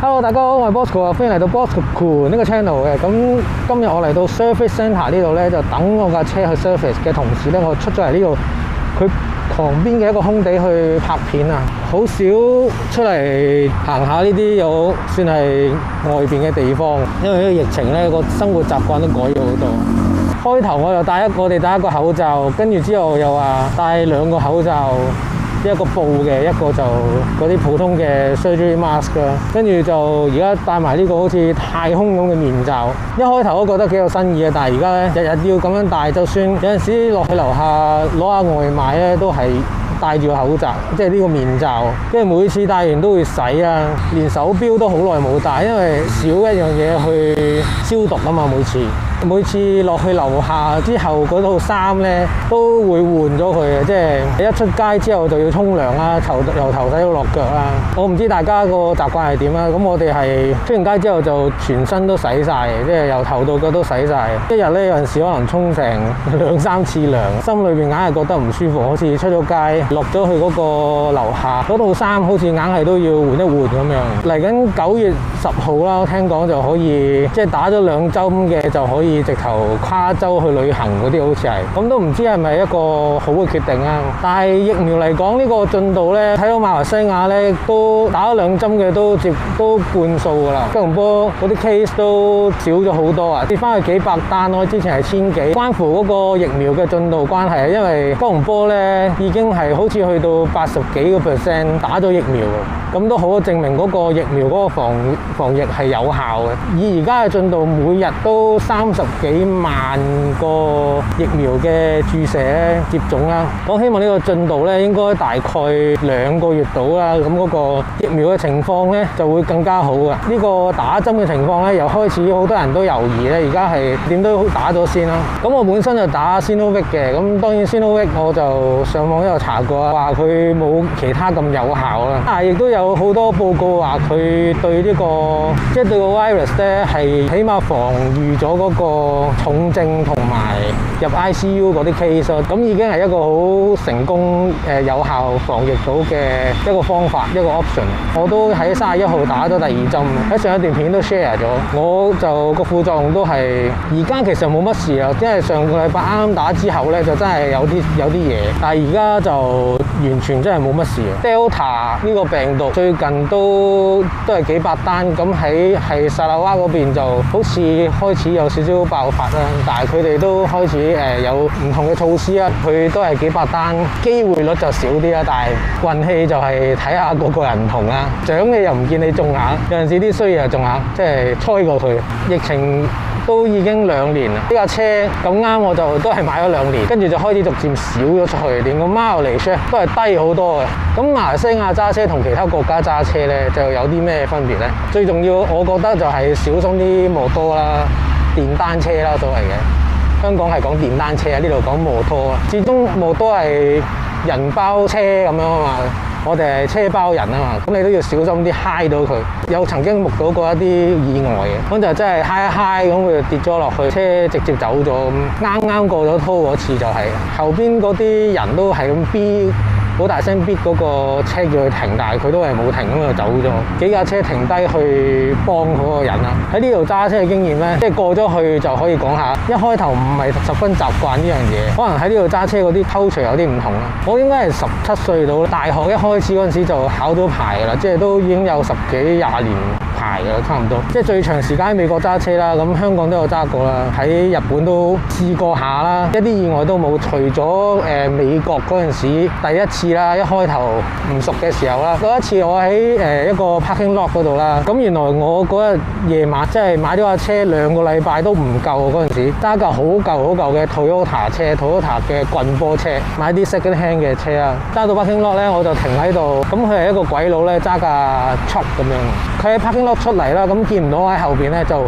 Hello， 大家好，我係 Bosco 啊，歡迎嚟到 Bosco 呢個 channel 嘅。咁今日我嚟到 Service Centre 呢度咧，就等我架車去 service 嘅同時咧，我出咗嚟呢度佢旁邊嘅一個空地去拍片啊。好少出嚟行下呢啲有算係外邊嘅地方，因為呢個疫情咧，個生活習慣都改咗好多。開頭我哋戴一個口罩，跟住之後又話戴兩個口罩。一個布嘅，一個就嗰啲普通嘅 surgery mask 啦，跟住就而家戴埋呢個好似太空咁嘅面罩。一開頭都覺得幾有新意嘅，但係而家咧日日要咁樣戴，就算有陣時落去樓下攞下外賣咧，都係戴住個口罩，即係呢個面罩。跟住每次戴完都會洗啊，連手錶都好耐冇戴，因為少一樣嘢去消毒啊嘛。每次落去樓下之後嗰套衫咧都會換咗佢嘅，即係一出街之後就要沖涼啦，由頭洗到落腳啦。我唔知大家個習慣係點啦，咁我哋係出完街之後就全身都洗晒，即係由頭到腳都洗晒。一日咧有陣時可能沖成2-3次涼，心裏邊硬係覺得唔舒服，好似出咗街落咗去嗰個樓下嗰套衫，好似硬係都要換一換咁樣。嚟緊9月10號啦，聽講就可以即係打咗2針嘅就可以直頭跨州去旅行嗰啲，好似係咁，都唔知係咪一個好嘅決定啊。但係疫苗嚟講呢個進度咧，睇到馬來西亞咧都打咗2針嘅都半數噶啦，吉隆坡嗰啲 case 都少咗好多啊，跌翻去幾百單咯，之前係1000幾。關乎嗰個疫苗嘅進度關係，因為吉隆坡咧已經係好似去到80幾個%打咗疫苗，咁都好證明嗰個疫苗嗰個防疫係有效嘅。以而家嘅進度，每日都30幾萬個疫苗嘅注射接種啦。我希望呢個進度咧應該大概2個月到啦，咁嗰個疫苗嘅情況咧就會更加好嘅。呢個打針嘅情況咧，又開始好多人都猶豫咧，而家係點都打咗先啦。咁我本身就打 Sinovac 嘅，咁當然 Sinovac 我就上網都有查過，話佢冇其他咁有效啦。但係亦都有好多報告話佢對呢個即係對個 virus 咧係起碼防禦咗嗰個重症同埋入 ICU 嗰啲 case， 咁已經係一個好成功有效防疫到嘅一個方法，一個 option。我都喺31號打咗第2針，喺上一段片都 share 咗。我就個副作用都係而家其實冇乜事啊，因為上個禮拜啱打之後咧就真係有啲嘢，但係而家就完全真係冇乜事。Delta 呢個病毒最近都係幾百單，咁喺沙拉瓦嗰邊就好似開始有少少爆發啦，但係佢哋都開始有唔同嘅措施啊，佢都係幾百單，機會率就少啲啦，但係運氣就係睇下個人唔同啦。獎你又唔見你中下，有陣時啲衰嘢又中下，即係猜過佢。疫情都已經2年啦，呢架車咁啱我就都係買咗2年，跟住就開始逐漸少咗出去，連個 mileage 都係低好多嘅。咁馬來西亞揸車同其他國家揸車咧，就有啲咩分別咧？最重要我覺得就係小心啲摩托啦、電單車啦，所謂嘅。香港係講電單車啊，呢度講摩托啊。始終摩托係人包車咁樣啊嘛。我哋係車包人啊嘛，咁你都要小心啲揩到佢。有曾經目睹過一啲意外嘅，咁就真係揩一揩咁佢就跌咗落去，車直接走咗咁。啱過咗拖嗰次就係後邊嗰啲人都係咁逼，好大聲逼嗰個車叫佢停，但係佢都係冇停咁就走咗。幾架車停低去幫嗰個人啊。喺呢度揸車嘅經驗咧，即係過咗去就可以講下。一開頭唔係十分習慣呢樣嘢，可能喺呢度揸車嗰啲culture有啲唔同啦。我應該係17歲到，大學一開始嗰陣時就考到牌㗎啦，即係都已經有10幾20年牌㗎啦，差唔多。即係最長時間喺美國揸車啦，咁香港都有揸過啦，喺日本都試過下啦，一啲意外都冇。除咗美國嗰陣時第一次啦，一開頭唔熟嘅時候啦，嗰一次我喺一個 parking lot 嗰度啦，咁原來我嗰日夜晚即係買咗架車2個禮拜都唔夠嗰陣時，揸架好舊嘅 Toyota 車 ，Toyota 嘅棍波車，買啲 second hand 嘅車啊，揸到 parking lot 咧我就停喺度，咁佢係一個鬼佬咧揸架 truck 咁樣，佢喺 parking lot 出嚟啦，咁見唔到我喺後邊咧就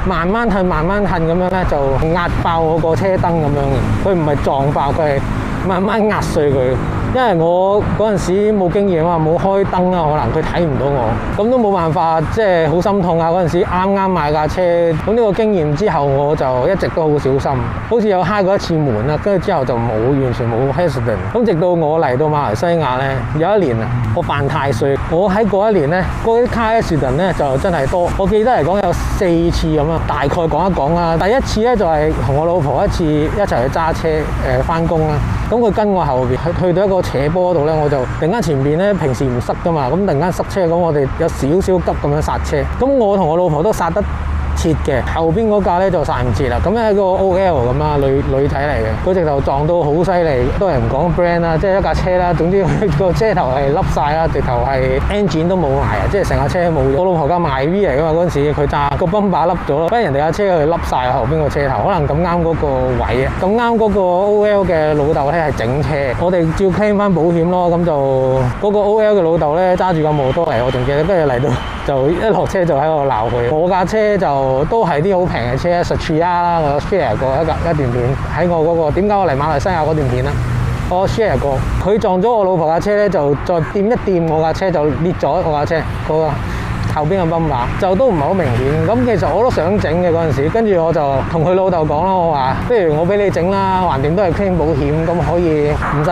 慢慢褪咁樣咧就壓爆我個車燈咁樣嘅，佢唔係撞爆，佢係慢慢壓碎佢。因為我嗰陣時冇經驗啊，冇開燈啊，可能佢睇唔到我，咁都冇辦法，即係好心痛啊！嗰陣時啱啱買架車，咁呢個經驗之後我就一直都好小心，好似有揩過一次門啦，跟住之後就完全冇 accident。咁直到我嚟到馬來西亞咧，有一年啊，我犯太歲，我喺嗰一年咧，嗰啲 car accident 咧就真係多，我記得嚟講有4次咁啊，大概講一講啦。第一次咧就係同我老婆一齊去揸車翻工啦，咁佢跟我後邊去到一個斜坡度咧，我就突然間前邊咧平時唔塞噶嘛，咁突然間塞車，咁我哋有少少急咁樣剎車，咁我同我老婆都剎得切嘅，後邊嗰架咧就剎唔切啦，咁係一個 OL 咁啊，女仔嚟嘅，佢直頭撞到好犀利，都係唔講 brand 啦，即係一架車啦，總之個車頭係凹晒啦，直頭係 engine 都冇埋啊，即係成架車冇。我老婆架賣 V 嚟噶嘛，嗰陣時佢揸個泵把凹咗咯，不過人哋架車佢凹晒後邊個車頭，可能咁啱嗰個位啊，咁啱嗰個 OL 嘅老豆咧係整車，我哋照 claim 翻保險咯，咁就嗰個 OL 嘅老豆咧揸住架摩托嚟，我仲記得，跟住嚟到就一落車就喺度鬧佢，我架車就都係啲好平嘅車 Sequoia 啦，我 share 過一段片喺我嗰個點解我嚟馬來西亞嗰段片啦，我 share 過，佢撞咗我老婆架車咧，就再掂一掂我架車就裂咗我架車嗰個後邊嘅泵把，就都唔係好明顯。咁其實我都想整嘅嗰陣時，跟住我就同佢老豆講啦，我話不如我俾你整啦，橫掂都係 claim 保險，咁可以唔使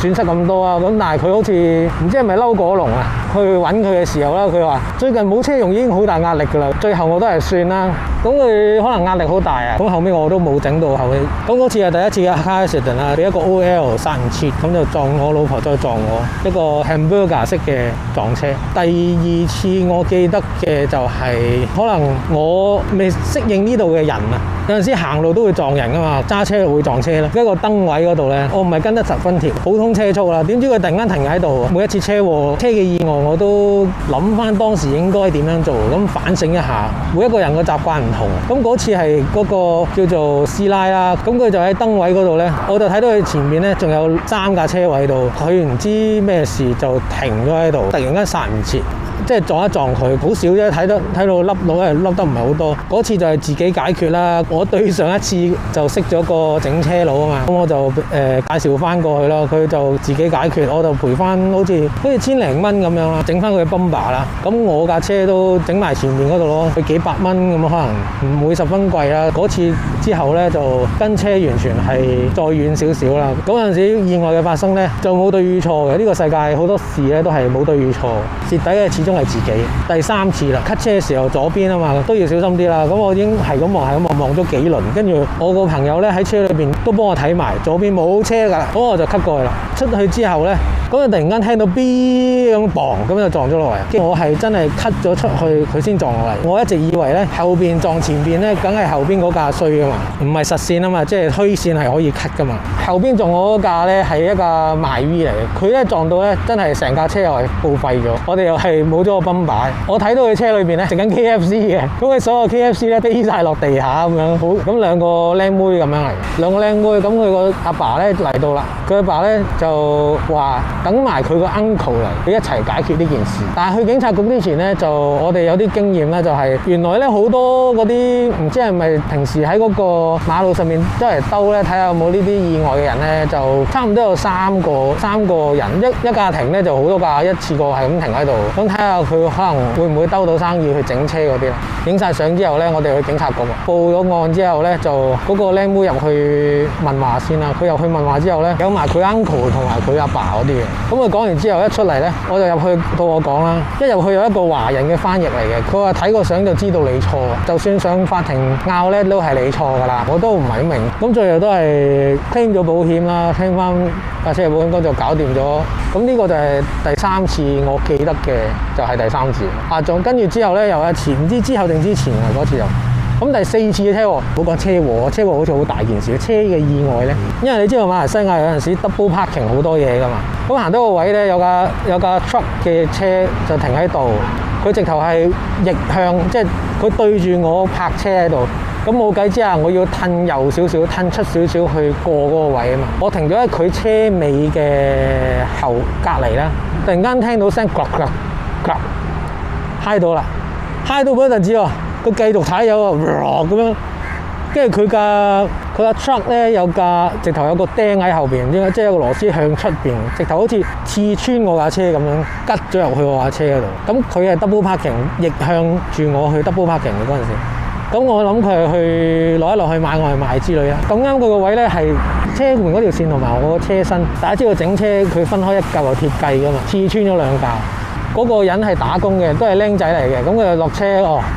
損失咁多啊。咁但係佢好似唔知係咪嬲過龍啊？去揾佢嘅時候啦，佢話最近冇車用已經好大壓力㗎啦。最後我都係算啦。咁佢可能壓力好大啊。咁後尾我都冇整到後尾。咁嗰次係第一次嘅 car accident 啦，俾一個 OL 剎唔切，咁就撞我老婆再撞我，一個 hamburger 式嘅撞車。第二次我記得嘅就係可能我未適應呢度嘅人啊，有陣時行路都會撞人㗎嘛，揸車會撞車啦。一個燈位嗰度咧，我唔係跟得10分條，普通車速啦，點知佢突然間停喺度，每一次車禍車嘅意外我都諗翻當時應該點樣做，咁反省一下，每一個人嘅習慣唔同。咁嗰次係嗰個叫做師奶啦，咁佢就喺燈位嗰度咧，我就睇到佢前面咧仲有3架車位度，佢唔知咩事就停咗喺度，突然間剎唔切。即係撞一撞佢，好少啫，睇到凹到係凹得唔係好多。嗰次就係自己解決啦。我對上一次就識咗個整車佬啊嘛，咁我就介紹翻過去咯，佢就自己解決，我就賠翻好似1000零蚊咁樣啦，整翻佢嘅泵把啦。咁我架車都整埋前面嗰度咯，佢幾百蚊咁可能唔會十分貴啦。嗰次之後咧就跟車完全係再遠少少啦。嗰陣時意外嘅發生咧就冇對與錯嘅，呢個世界好多事咧都係冇對與錯，蝕底嘅始終係自己。第3次啦，cut 車嘅時候左邊啊嘛，都要小心啲啦。咁我已經係咁望咗幾輪，跟住我個朋友咧喺車裏邊都幫我睇埋左邊冇車㗎啦，咁我就 cut 過去啦。出去之後咧，咁就突然間聽到 B 咁砰咁就撞咗落嚟，跟住我係真係 cut 咗出去，佢先撞落嚟。我一直以為咧後邊撞前邊咧，梗係後邊嗰架衰㗎嘛，唔係實線啊嘛，即係虛線係可以 cut 㗎嘛。後邊撞我嗰架咧係一架賣 V 嚟嘅，佢咧撞到咧真係成架車又係報廢咗，我哋又係冇咗個泵把。我睇到佢車裏邊咧食緊 KFC 嘅，咁佢所有 KFC 咧飛晒落地下咁樣，好咁2個靚妹咁樣嚟，2個靚妹，咁佢個阿爸咧嚟到啦，佢阿爸咧就話等埋佢個 uncle 嚟，佢一齊解決呢件事。但係去警察局之前咧，就我哋有啲經驗咧，就係原來咧好多嗰啲唔知係咪平時喺嗰個馬路上面周圍兜咧，睇下有冇呢啲意外嘅人咧，就差唔多有3個人，一家庭咧就好多架一次過係咁停喺度，咁睇下佢可能會唔會兜到生意去整車嗰啲啦。影晒相之後咧，我哋去警察局報咗案之後咧，就嗰個靚妹入去問話先啦。佢入去問話之後咧，有埋佢 uncle 同埋佢阿爸嗰啲嘅。咁佢講完之後一出嚟咧，我就入去到我講啦。一入去有一個華人嘅翻譯嚟嘅，佢話睇個相就知道你錯，就算上法庭拗咧都係你錯㗎啦。我都唔係明。咁最後都係 claim 咗保險啦，聽翻架車嘅保險嗰就搞掂咗。咁呢個就係第3次我記得嘅，就係第3次。仲跟住之後咧，又一次唔知之後定之前啊嗰次又。咁第4次嘅車禍，唔好講車禍，車禍好似好大件事。車嘅意外咧，因為你知道馬來西亞有陣時 double parking 好多嘢噶嘛。咁行到個位咧，有架 truck 嘅車就停喺度，佢直頭係逆向，即係佢對住我泊車喺度。咁冇計之下，我要褪右少少，褪出少少去過嗰個位啊嘛。我停咗喺佢車尾嘅後隔離啦，突然間聽到聲嗨到啦，嗨到嗰陣時喎，佢繼續踩油啊咁樣，跟住佢架 truck 咧有架直頭有個釘喺後邊，即係有個螺絲向出邊，直頭好似刺穿我架車咁樣，吉咗入去我架車嗰度。咁佢係 double parking， 逆向住我去 double parking 嘅嗰陣時。咁我諗佢係去攞一落去買外賣之類啦。咁啱佢個位咧係車門嗰條線同埋我個車身，大家知道整車佢分開一嚿係鐵計噶嘛，刺穿咗兩嚿。嗰個人係打工嘅，都係僆仔嚟嘅。咁佢就落車，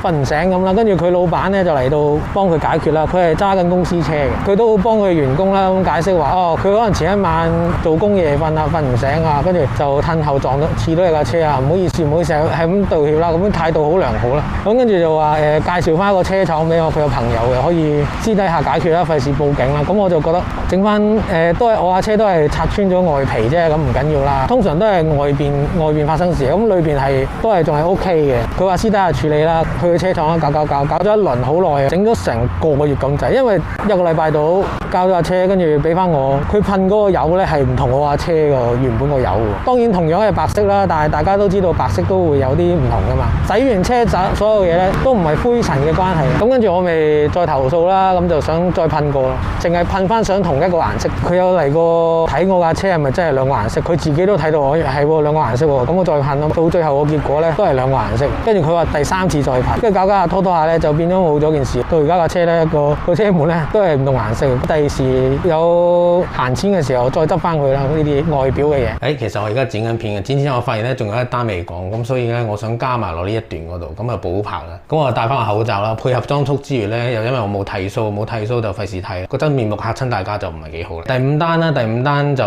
瞓唔醒咁啦。跟住佢老闆咧就嚟到幫佢解決啦。佢係揸緊公司車嘅，佢都幫佢員工啦咁解釋話，佢可能前一晚做工夜瞓啊，瞓唔醒啊，跟住就褪後撞到刺到你架車啊，唔好意思，唔好意思，係咁道歉啦。咁樣態度好良好啦。咁跟住就話介紹翻個車廠俾我，佢有朋友嘅，可以私底下解決啦，費事報警啦。咁我就覺得整翻都係我架車都係拆穿咗外皮啫，咁唔緊要啦。通常都係外邊發生事咁。裏邊都係仲係 OK 嘅。佢話私底下處理啦，去車廠搞咗一輪好耐，整咗成個月咁滯。因為一個禮拜度交咗架車，跟住俾翻我。佢噴嗰個油咧係唔同我架車個原本個油喎。當然同樣係白色啦，但係大家都知道白色都會有啲唔同噶嘛。洗完車所有嘢咧都唔係灰塵嘅關係。咁跟住我咪再投訴啦，咁就想再噴過咯，淨係噴翻上同一個顏色。佢有嚟過睇我架車係咪真係兩個顏色，佢自己都睇到我係喎兩個顏色喎。咁我再噴咯。到最後個結果咧都係兩個顏色，跟住佢話第3次再噴，跟住搞下拖下咧就變咗冇咗件事。到而家架車咧個車門咧都係唔同顏色。第時有閒錢嘅時候再執翻佢啦，呢啲外表嘅嘢。其實我而家剪緊片嘅，剪之後我發現咧仲有一單未講，咁所以咧我想加埋落呢一段嗰度，咁啊補拍啦。咁我戴翻個口罩啦，配合裝束之餘咧，又因為我冇剃鬚就費事睇，個真面目嚇親大家就唔係幾好啦。第五單就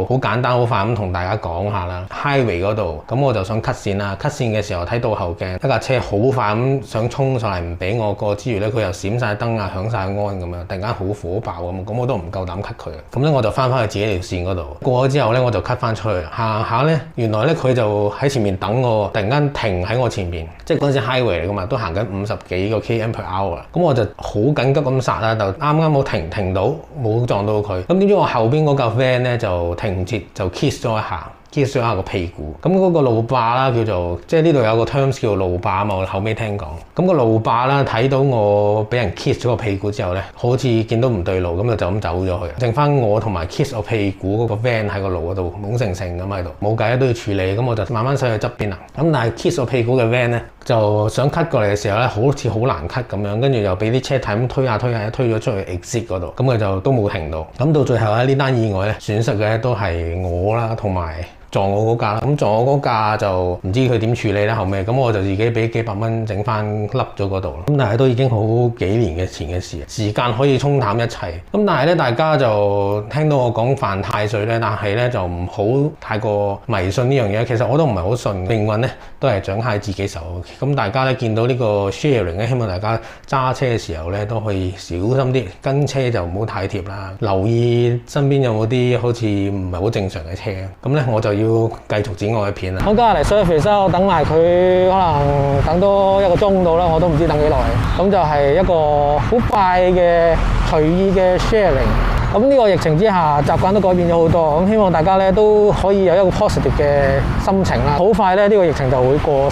好簡單好快咁同大家講下啦。Highway 嗰度，咁我就想 cut 線啦。cut 線嘅時候睇到後鏡，一架車好快咁想衝上嚟唔俾我過之餘咧，佢又閃晒燈啊，響晒安咁樣，突然間好火爆咁我都唔夠膽 cut 佢。咁咧我就翻去自己條線嗰度，過咗之後咧我就 cut 翻出去，行下咧原來咧佢就喺前面等我，突然間停喺我前面，即係嗰陣時 highway 嚟噶嘛，都行緊50幾個 km/h。咁我就好緊急咁剎啦，就啱啱冇停到，冇撞到佢。咁點知我後邊嗰架 van 咧就停唔切，就 kiss 咗一下。kiss 咗下個屁股，咁嗰個路霸啦叫做，即係呢度有個 terms 叫做路霸啊嘛，我後尾聽講。咁個路霸啦睇到我俾人 kiss 咗個屁股之後咧，好似見到唔對路，咁就咁走咗去，剩翻我同埋 kiss 我屁股嗰個 van 喺個路嗰度懵成咁喺度，冇計都要處理，咁我就慢慢駛去側邊啦。咁但係 kiss 我屁股嘅 van 咧，就想 cut 過嚟嘅時候咧，好似好難 cut 咁樣，跟住又俾啲車體咁推下推咗出去 exit 嗰度，咁佢就都冇停到。咁到最後咧呢單意外咧，損失嘅都係我啦，同埋撞我嗰架啦，咁撞我嗰架就唔知佢點處理啦後尾，咁我就自己俾幾百蚊整翻笠咗嗰度啦。咁但係都已經好幾年嘅前嘅事，時間可以沖淡一切。咁但係咧，大家就聽到我講犯太歲咧，但係咧就唔好太過迷信呢樣嘢。其實我都唔係好信，命運咧都係掌喺自己手。咁大家咧見到呢個 sharing 咧，希望大家揸車嘅時候咧都可以小心啲，跟車就唔好太貼啦，留意身邊有冇啲好似唔係好正常嘅車。咁咧我就要繼續剪我嘅片啦。我今日嚟 service 啦，我等埋佢可能等多1個鐘到啦，我都唔知等幾耐。咁就係一個好快嘅隨意嘅 sharing。咁呢個疫情之下，習慣都改變咗好多。咁希望大家咧都可以有一個 positive 嘅心情啦。好快咧，呢個疫情就會過，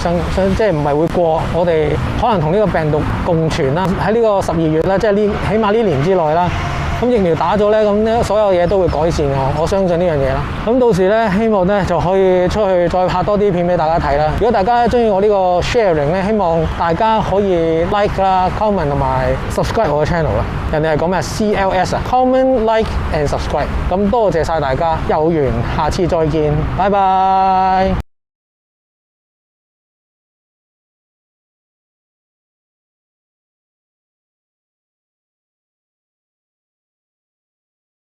即係唔係會過，我哋可能同呢個病毒共存啦。喺呢個12月啦，即係起碼呢年之內啦。咁疫苗打咗咧，咁咧所有嘢都會改善嘅，我相信呢樣嘢啦。咁到時咧，希望咧就可以出去再拍多啲片俾大家睇啦。如果大家中意我呢個 sharing 咧，希望大家可以 like 啦、comment 同埋 subscribe 我嘅 channel 啦。人哋係講咩？CLS 啊 ，comment、like and subscribe。咁多謝晒大家，有緣下次再見，拜拜。